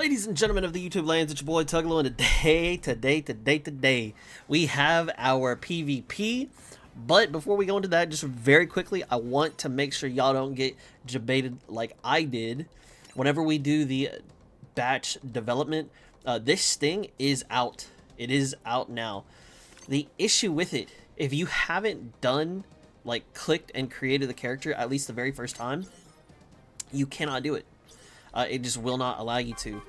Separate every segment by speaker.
Speaker 1: Ladies and gentlemen of the YouTube lands, it's your boy Tuglow, and today, we have our PvP. But before we go into that, just very quickly, I want to make sure y'all don't get debated like I did. Whenever we do the batch development, this thing is out. It is out now. The issue with it, if you haven't done, like, clicked and created the character at least the very first time, you cannot do it. It just will not allow you to.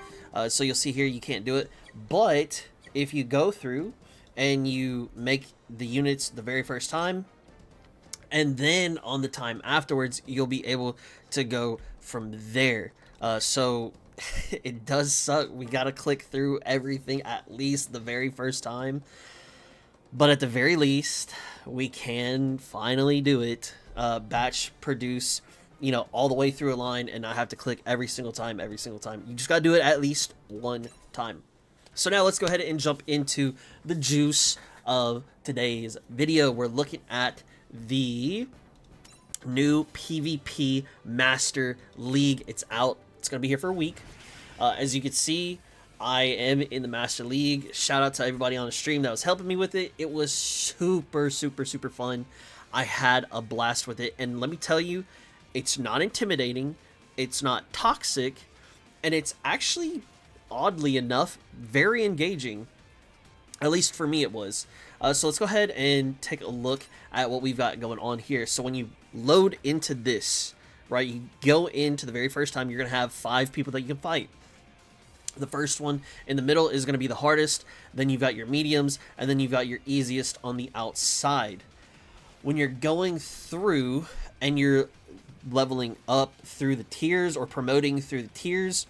Speaker 1: So you'll see here you can't do it. But if you go through and you make the units the very first time, and then on the time afterwards, you'll be able to go from there. So it does suck. We gotta click through everything at least the very first time. But at the very least, we can finally do it. Batch produce, you know, all the way through a line and not have to click every single time. You just gotta do it at least one time. So now let's go ahead and jump into the juice of today's video. We're looking at the new PvP Master League. It's out. It's gonna be here for a week. As you can see, I am in the Master League. Shout out to everybody on the stream that was helping me with it. It was super fun. I had a blast with it, and let me tell you, it's not intimidating, it's not toxic, and it's actually, oddly enough, very engaging. At least for me it was. So let's go ahead and take a look at what we've got going on here. So when you load into this, right, you go into the very first time, you're going to have 5 people that you can fight. The first one in the middle is going to be the hardest, then you've got your mediums, and then you've got your easiest on the outside. When you're going through and you're leveling up through the tiers or promoting through the tiers,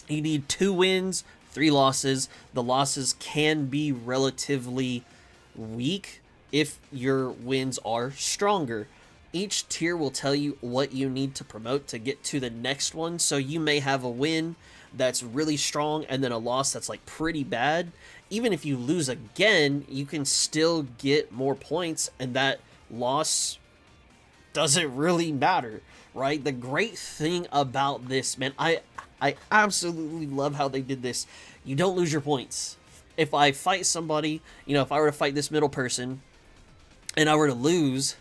Speaker 1: you need 2 wins, 3 losses. The losses can be relatively weak if your wins are stronger. Each tier will tell you what you need to promote to get to the next one. So you may have a win that's really strong and then a loss that's like pretty bad. Even if you lose again, you can still get more points, and that loss doesn't really matter, right? The great thing about this, man, I absolutely love how they did this. You don't lose your points. If I fight somebody, you know, if I were to fight this middle person and I were to lose,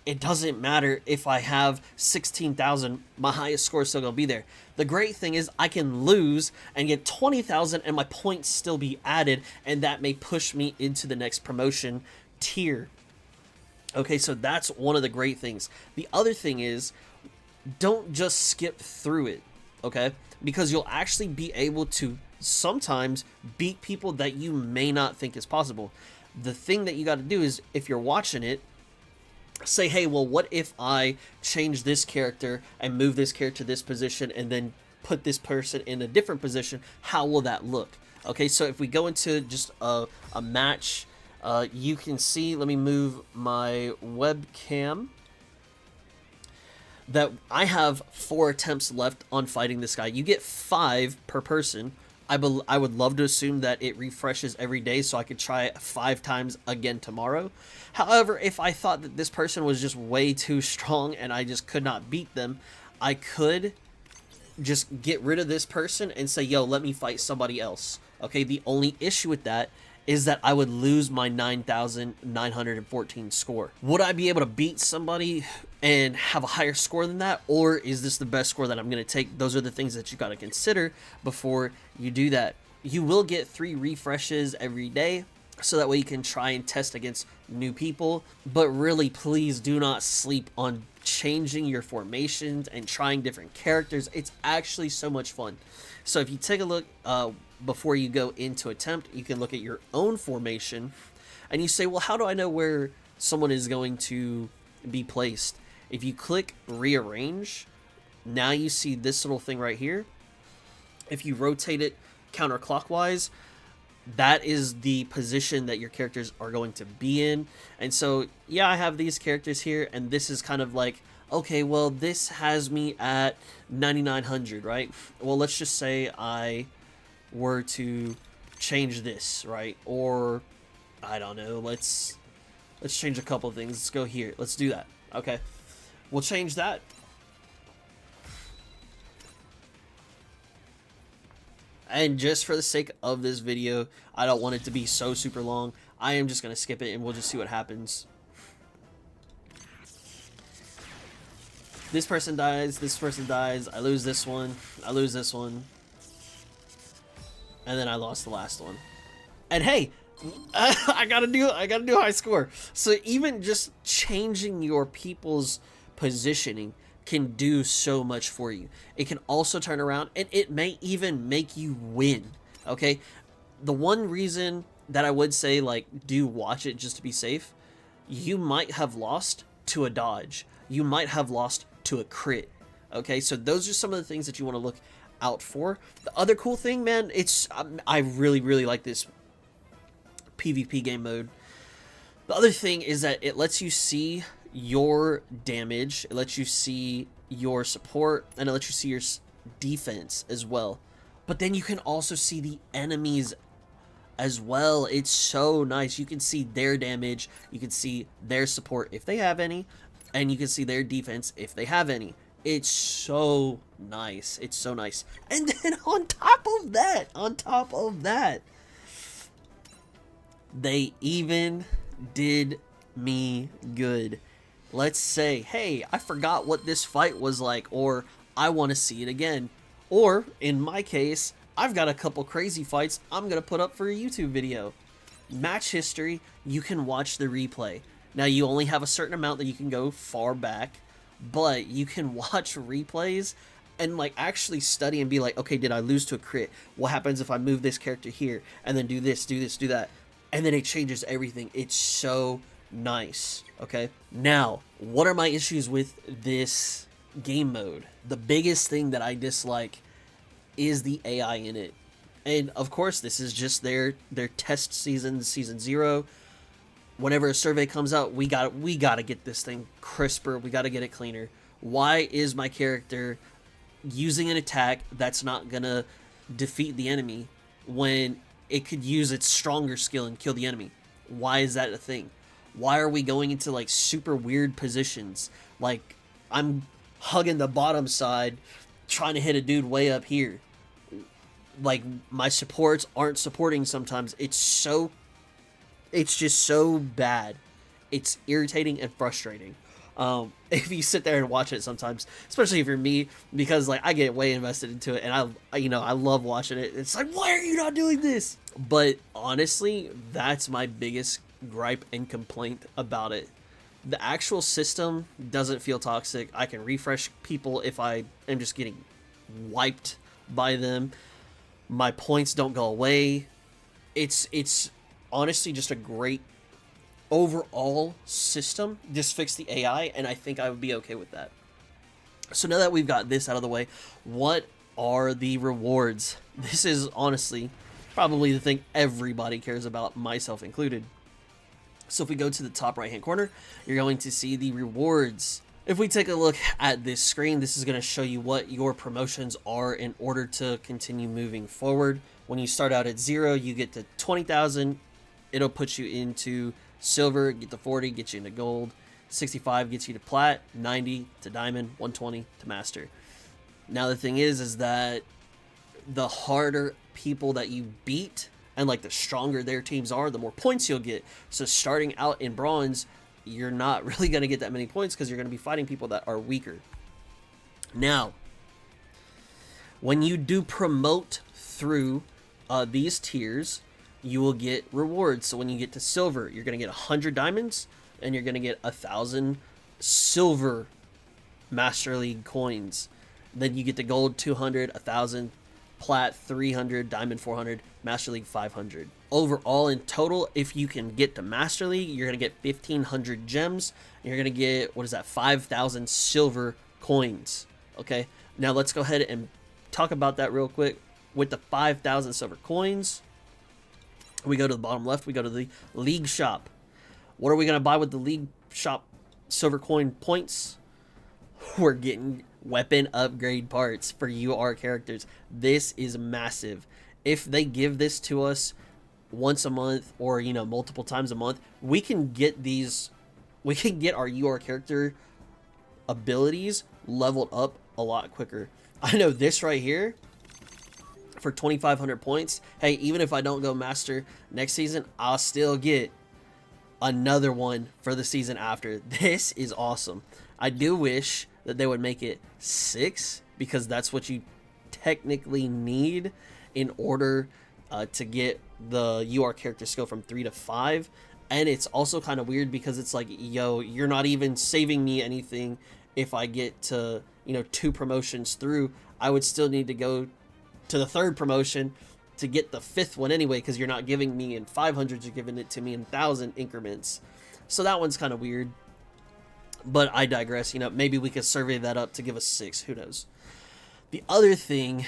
Speaker 1: it doesn't matter if I have 16,000, my highest score is still going to be there. The great thing is I can lose and get 20,000 and my points still be added, and that may push me into the next promotion tier. Okay, so that's one of the great things. The other thing is, don't just skip through it, okay? Because you'll actually be able to sometimes beat people that you may not think is possible. The thing that you got to do is, if you're watching it, say, hey, well, what if I change this character and move this character to this position and then put this person in a different position? How will that look? Okay, so if we go into just a match, you can see, let me move my webcam, that I have 4 attempts left on fighting this guy. You get 5 per person. I would love to assume that it refreshes every day so I could try it 5 times again tomorrow. However, if I thought that this person was just way too strong and I just could not beat them, I could just get rid of this person and say, yo, let me fight somebody else. Okay, the only issue with that is that I would lose my 9,914 score. Would I be able to beat somebody and have a higher score than that, or is this the best score that I'm going to take? Those are the things that you got to consider before you do that. You will get 3 refreshes every day, so that way you can try and test against new people. But really, please do not sleep on changing your formations and trying different characters. It's actually so much fun. So if you take a look, before you go into attempt, you can look at your own formation and you say, well, how do I know where someone is going to be placed? If you click rearrange, now you see this little thing right here. If you rotate it counterclockwise, that is the position that your characters are going to be in. And so, yeah, I have these characters here, and this is kind of like, okay, well, this has me at 9,900, right? Well, let's just say I were to change this, right? Or I don't know, let's change a couple of things. Let's go here. Let's do that. Okay, we'll change that. And just for the sake of this video, I don't want it to be so super long. I am just going to skip it and we'll just see what happens. This person dies, I lose this one, I lose this one. And then I lost the last one. And hey, I gotta do high score. So even just changing your people's positioning can do so much for you. It can also turn around and it may even make you win. Okay, the one reason that I would say, like, do watch it just to be safe, you might have lost to a dodge, you might have lost to a crit. Okay, so those are some of the things that you want to look out for. The other cool thing, man, I really like this PvP game mode. The other thing is that it lets you see your damage, it lets you see your support, and it lets you see your defense as well. But then you can also see the enemies as well. It's so nice. You can see their damage, you can see their support if they have any, and you can see their defense if they have any. It's so nice. It's so nice. And then on top of that, they even did me good. Let's say, hey, I forgot what this fight was like, or I want to see it again. Or, in my case, I've got a couple crazy fights I'm going to put up for a YouTube video. Match history, you can watch the replay. Now, you only have a certain amount that you can go far back, but you can watch replays and, like, actually study and be like, okay, did I lose to a crit? What happens if I move this character here and then do this, do that? And then it changes everything. It's so nice. Okay, now, what are my issues with this game mode? The biggest thing that I dislike is the AI in it. And of course, this is just their test season 0. Whenever a survey comes out, we gotta get this thing crisper, we gotta get it cleaner. Why is my character using an attack that's not gonna defeat the enemy when it could use its stronger skill and kill the enemy? Why is that a thing? Why are we going into, like, super weird positions? Like, I'm hugging the bottom side, trying to hit a dude way up here. Like, my supports aren't supporting sometimes. It's just so bad. It's irritating and frustrating. If you sit there and watch it sometimes, especially if you're me, because, like, I get way invested into it, and I love watching it. It's like, why are you not doing this? But honestly, that's my biggest gripe and complaint about it. The actual system doesn't feel toxic. I can refresh people if I am just getting wiped by them. My points don't go away. It's honestly just a great overall system. Just fix the AI, and I think I would be okay with that. So now that we've got this out of the way, what are the rewards? This is honestly probably the thing everybody cares about, myself included. So if we go to the top right hand corner, you're going to see the rewards. If we take a look at this screen, this is going to show you what your promotions are in order to continue moving forward. When you start out at 0, you get to 20,000. It'll put you into silver, get to 40, get you into gold. 65 gets you to plat, 90 to diamond, 120 to master. Now the thing is that the harder people that you beat, and, like, the stronger their teams are, the more points you'll get. So starting out in bronze, you're not really going to get that many points because you're going to be fighting people that are weaker. Now, when you do promote through these tiers, you will get rewards. So when you get to silver, you're going to get 100 diamonds, and you're going to get 1,000 silver Master League coins. Then you get to gold 200, 1,000, plat 300, diamond 400, Master League 500. Overall, in total, if you can get to Master League, you're going to get 1,500 gems. And you're going to get, 5,000 silver coins. Okay, now let's go ahead and talk about that real quick. With the 5,000 silver coins, we go to the bottom left, we go to the League Shop. What are we going to buy with the League Shop silver coin points? We're getting weapon upgrade parts for our characters. This is massive. If they give this to us once a month, or multiple times a month, we can get our UR character abilities leveled up a lot quicker. I know this right here, for 2,500 points. Hey, even if I don't go master next season, I'll still get another one for the season after. This is awesome. I do wish that they would make it 6, because that's what you technically need in order to get the UR character skill from 3 to 5. And it's also kind of weird because it's like, yo, you're not even saving me anything if I get to, 2 promotions through. I would still need to go to the 3rd promotion to get the 5th one anyway, because you're not giving me in 500s, you're giving it to me in 1,000 increments. So that one's kind of weird. But I digress. Maybe we could survey that up to give us 6. Who knows? The other thing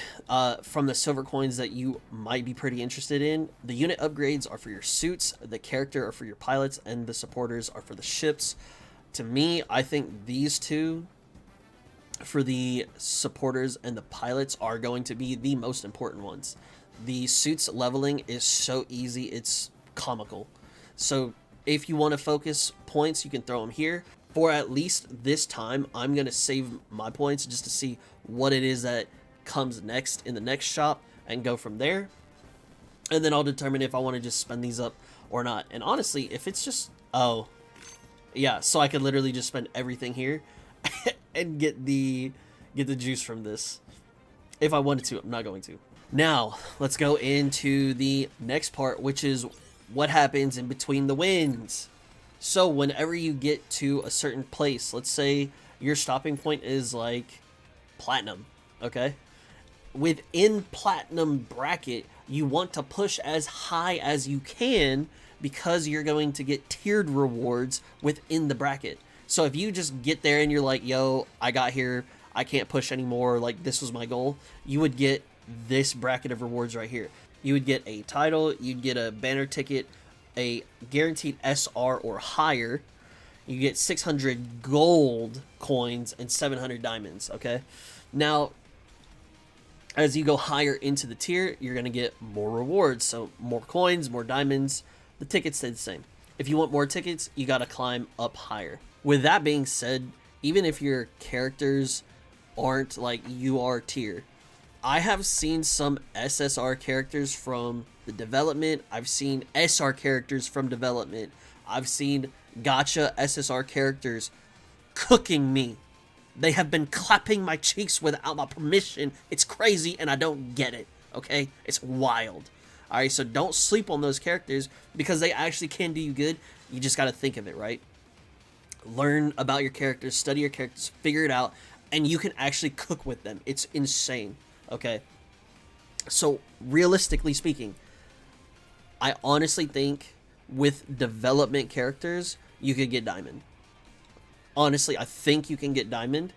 Speaker 1: from the silver coins that you might be pretty interested in, the unit upgrades are for your suits, the character are for your pilots, and the supporters are for the ships. To me, I think these two, for the supporters and the pilots, are going to be the most important ones. The suits leveling is so easy, it's comical. So if you want to focus points, you can throw them here. For at least this time, I'm going to save my points just to see what it is that comes next in the next shop and go from there. And then I'll determine if I want to just spend these up or not. And honestly, if it's just, oh, yeah, so I could literally just spend everything here and get the juice from this. If I wanted to, I'm not going to. Now, let's go into the next part, which is what happens in between the wins. So whenever you get to a certain place, let's say your stopping point is like platinum, okay? Within platinum bracket, you want to push as high as you can because you're going to get tiered rewards within the bracket. So if you just get there and you're like, yo, I got here, I can't push anymore, like this was my goal, you would get this bracket of rewards right here. You would get a title, you'd get a banner ticket, a guaranteed SR or higher. You get 600 gold coins and 700 diamonds, okay? Now, as you go higher into the tier, you're going to get more rewards. So more coins, more diamonds. The tickets stay the same. If you want more tickets, you got to climb up higher. With that being said, even if your characters aren't like UR tier, I have seen some SSR characters from the development. I've seen SR characters from development. I've seen gacha SSR characters cooking me. They have been clapping my cheeks without my permission. It's crazy and I don't get it, okay? It's wild. Alright, so don't sleep on those characters because they actually can do you good. You just got to think of it, right? Learn about your characters, study your characters, figure it out, and you can actually cook with them. It's insane. Okay, so realistically speaking, I honestly think with development characters, you could get Diamond. Honestly, I think you can get Diamond.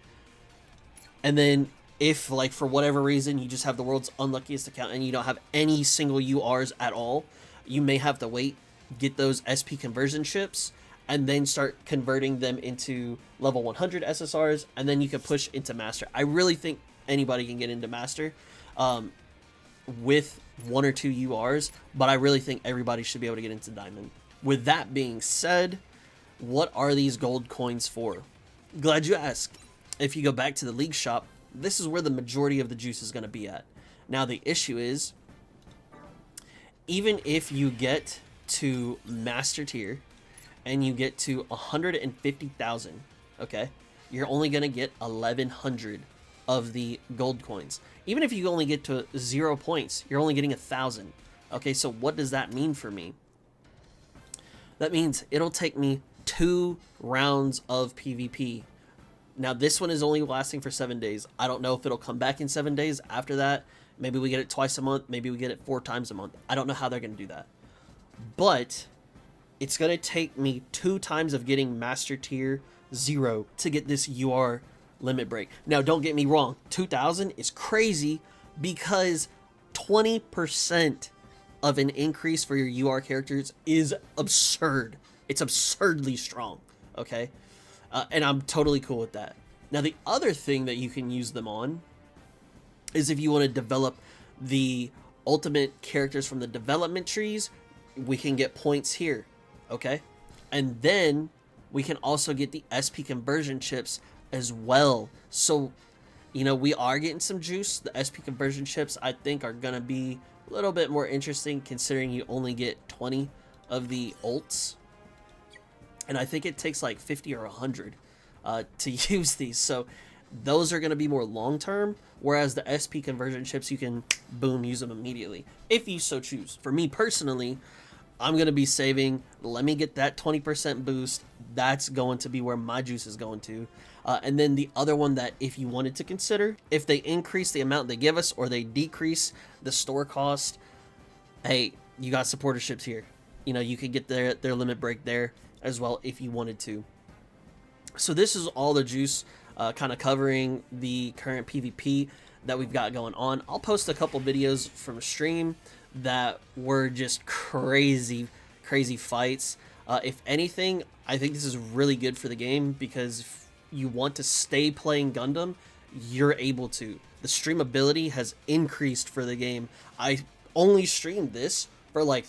Speaker 1: And then if, like, for whatever reason, you just have the world's unluckiest account and you don't have any single URs at all, you may have to wait, get those SP conversion ships, and then start converting them into level 100 SSRs, and then you can push into Master. I really think anybody can get into Master with 1 or 2 URs, but I really think everybody should be able to get into Diamond. With that being said, what are these gold coins for? Glad you asked. If you go back to the League shop, this is where the majority of the juice is going to be at. Now the issue is, even if you get to Master tier and you get to 150,000, okay, you're only going to get 1,100 of the gold coins. Even if you only get to 0 points, you're only getting 1,000. Okay, so what does that mean for me? That means it'll take me 2 rounds of PvP. Now this one is only lasting for 7 days. I don't know if it'll come back in 7 days. After that, maybe we get it twice a month, maybe we get it 4 times a month. I don't know how they're going to do that. But it's going to take me 2 times of getting Master Tier 0 to get this UR limit break. Now, don't get me wrong. 2,000 is crazy because 20% of an increase for your UR characters is absurd. It's absurdly strong, okay? And I'm totally cool with that. Now, the other thing that you can use them on is if you want to develop the ultimate characters from the development trees, we can get points here, okay? And then we can also get the SP conversion chips as well. So You know, we are getting some juice. The SP conversion chips, I think, are going to be a little bit more interesting considering you only get 20 of the ults. And I think it takes like 50 or 100 to use these. So those are going to be more long term. Whereas the SP conversion chips, you can, boom, use them immediately if you so choose. For me personally, I'm going to be saving. Let me get that 20% boost. That's going to be where my juice is going to. And then the other one that if you wanted to consider, if they increase the amount they give us or they decrease the store cost, hey, you got supporterships here. You know, you could get their limit break there as well if you wanted to. So this is all the juice kind of covering the current PvP that we've got going on. I'll post a couple videos from stream that were just crazy fights. If anything, I think this is really good for the game because if you want to stay playing Gundam, you're able to. The streamability has increased for the game. I only streamed this for like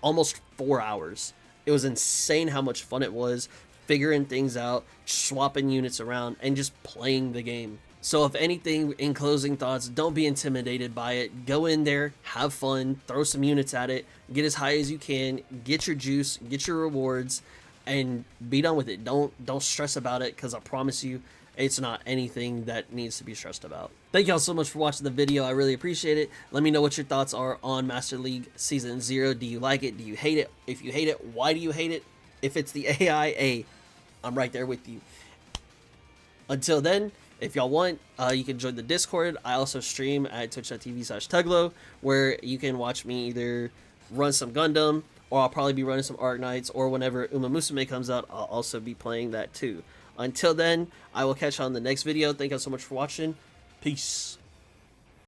Speaker 1: almost 4 hours. It was insane how much fun it was, figuring things out, swapping units around, and just playing the game. So if anything, in closing thoughts, don't be intimidated by it. Go in there, have fun, throw some units at it, get as high as you can, get your juice, get your rewards, and be done with it. Don't stress about it, because I promise you, it's not anything that needs to be stressed about. Thank y'all so much for watching the video. I really appreciate it. Let me know what your thoughts are on Master League Season 0. Do you like it? Do you hate it? If you hate it, why do you hate it? If it's the AI, I'm right there with you. Until then, if y'all want, you can join the Discord. I also stream at twitch.tv/Tuglow, where you can watch me either run some Gundam, or I'll probably be running some Arknights, or whenever Uma Musume comes out, I'll also be playing that too. Until then, I will catch you on the next video. Thank you so much for watching. Peace.